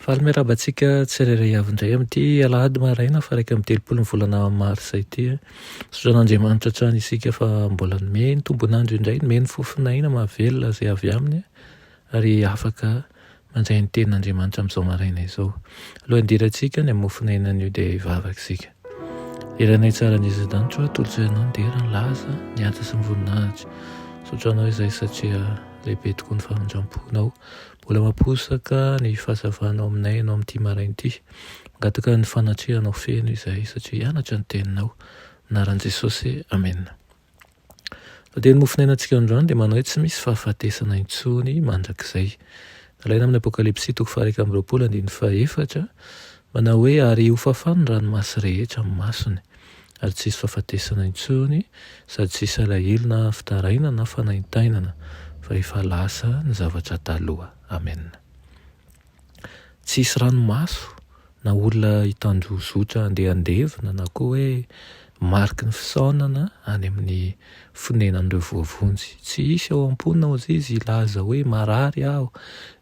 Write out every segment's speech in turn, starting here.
Faly miarabantsika tsirairay avy indray amin'ity alahady maraina fa raika amin'ny 30 ny volana marsa ity. Sotran'Andriamanitra hatrany isika fa mbola nome ny tombonandro indray, nome ny fofinaina mahavelona izay avy aminy ary afaka mandray ny tenin'Andriamanitra amin'izao maraina izao. Alohan'ny hidirantsika ny mofinaina an'io dia hivavaka isika. Iranay tsara Andriamanitra, tolosainao ny dera ny laza ny ata sy ny voninahitra. Sotranao izay satria lehibe tokoa ny fahandram-ponao. Mbola mamposaka ny fahasavanao aminay ianao amin'ity maraina ity. Mangataka ny fanatrehanao feno izay satria hianatra ny teninao. Anaran'i Jesosy, amen. Dia ny mofinainantsika androany dia manao hoe tsy misy fahafatesana intsony mandrakizay. Alaina amin'ny Apokalipsy 2:24 manao hoe ary ho fafana ny ranomasy rehetra amin'ny masony ary tsy misy fahafatesana intsony sady tsy misy alahelo na fitaraina na fanaintainana fa efa lasa ny zavatra taloha. Amen. Tsy misy ranomaso na olona hitandrozotra handeha andevina na koa hoe mariky ny fisaonana any amin'ny fonenan'ireo voavonjy. Tsy isy ao am-ponina ao izy ilaza hoe marary aho.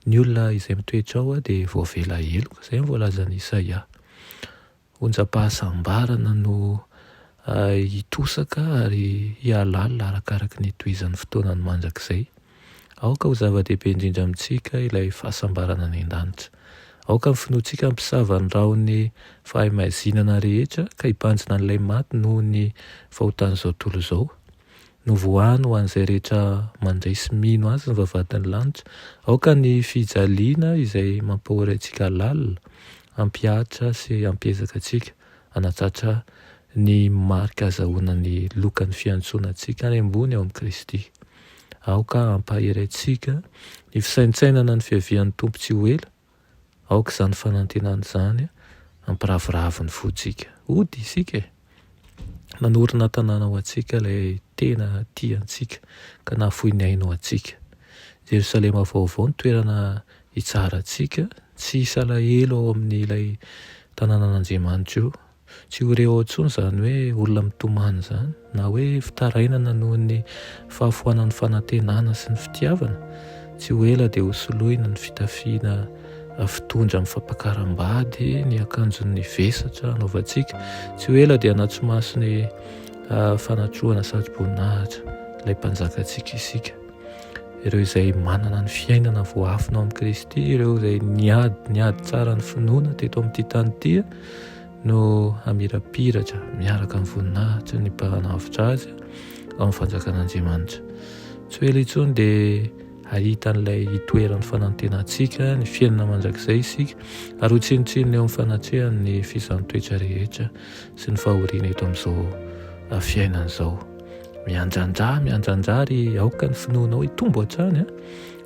Ny olona izay mitoetra ao dia voavela heloko. Izay voalazan'i Isaia. Onjam-pahasambarana no hitosaka ary hialalina arakaraka ny tohizan'ny fotoanany mandrakizay. Aoka ho zava-dehibe indrindra amintsika ilay fahasambarana ny an-danitra. Aoka ny finoantsika mpisava ny raon'ny fahay-maizinana rehetra ka hibanjina an'ilay maty noho ny fahotan'izao tontolo izao. Novoany ho an'izay rehetra mandray sy mino azy ny vavahadin'ny lanitra. Aoka ny fijaliana izay mampahory antsika lalina, ampiatra sy ampiezaka antsika, anatratra ny marika azahoana ny lokan'ny fiantsonantsika any ambony ao amin'ny Kristy. Aoka hampahery antsika ny fisaintsainana ny fiavian'ny tompo tsy ho ela. Aoka izany fanantenana izany hampiravoravo ny fontsika. Ody isika nanorina tanàna ho antsika ilay tena tiantsika ka nahafoinainao antsika. Jerosalema vaovao ny toerana hitsara antsika, tsy hisy alahelo ao amin'ny ilay tanànan'Andriamanitra io. Tsy ho reo intsony izany hoe olona mitomany izany na hoe fitarainana noho ny fahafoanan'ny fanantenana sy ny fitiavana. Tsy ho ela dia ho soloina ny fitafiana fitondra amin'ny fampakaram-bady, ny akanjon'ny vesatra anaovantsika. Tsy ho ela dia anaty maso ny fanatroana sady-boninahitra ilay mpanjakantsika isika. Ireo izay manana ny fiainana voafina amin'ny Kristy, ireo izay niady tsara ny finoana teto amin'ity tany ity no hamirapiratra miaraka amin'ny voninahitra ny mpanavitra azy ao amin'ny fanjakan'Andriamanitra. Tsy ho ela intsony dia ahita n'ilay toeran'ny fanantenantsika, ny fiainana mandrakizay isika ary ho tsinotsinona eo amin'ny fanatrehany ny fizahantsoetra rehetra sy ny fahoriana eto amin'izao fiainana izao. Miandrandra ary aoka ny finoanao hitombo hatrany.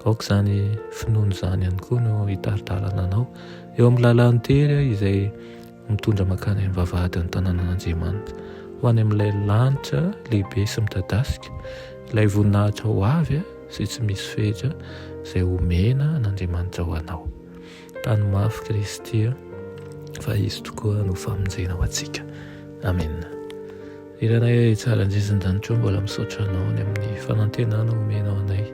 Aoka izany finoana izany ihany koa no hitaritarana anao eo amin'ny lalàny tery izay mitondra makany amin'ny vavahadin'ny tanànan'Andriamanitra ho any amin'ilay lanitra lehibe sy midadasika, ilay voninahitra ho avy izay tsy misy fehitra izay omena n'Andriamanitra ho anao. Tany mafy Kristy fa izy tokoa no famonjena ho antsika. Amen. Iranay tsara Andriamanitra mbola misaotra anao ny amin'ny fanantenana omenao anay.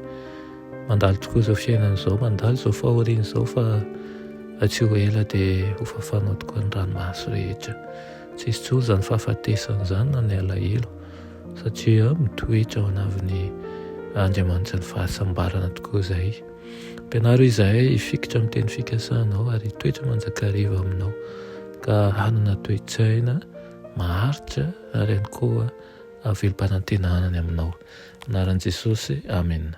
Mandalo tokoa izao fiainana izao, mandalo izao fahoriana izao fa tsy ho ela dia ho fafanao tokoa ny ranomasy rehetra. Tsy misy intsony izany fahafatesana izany na ny alahelo satria mitoetra ao anavin'ny Andriamanitra ny fahasambarana tokoa izay. Ampianaro izahay hifikitra amin'ny teny fikasanao ary toetra manjakariva aminao ka hanana toe-tsaina maharitra ary ihany koa velom-panantenana aminao. Anaran'i Jesosy, amen.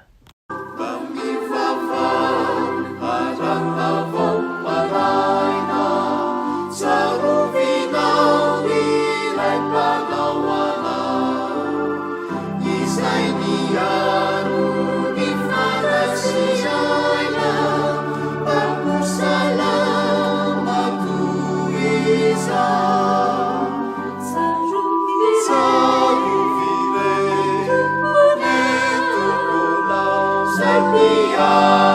Savior.